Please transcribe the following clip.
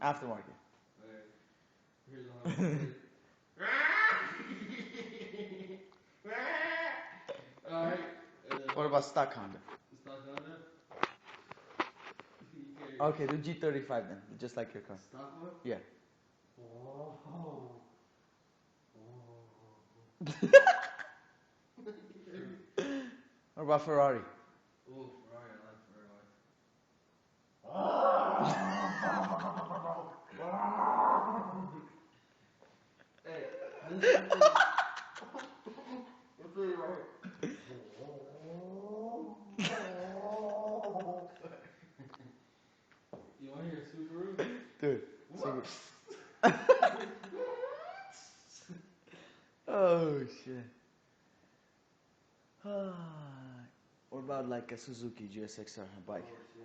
Aftermarket. Here's one. Alright. What about stock Honda? Stock Honda? Okay, do G35 then, just like your car. Stock one? Yeah. Oh. What about Ferrari? Oh, Ferrari, I like Ferrari. Hey, this is what's it right here? You want to hear Subaru? Dude. Oh shit. What about like a Suzuki GSX-R bike? Oh, shit.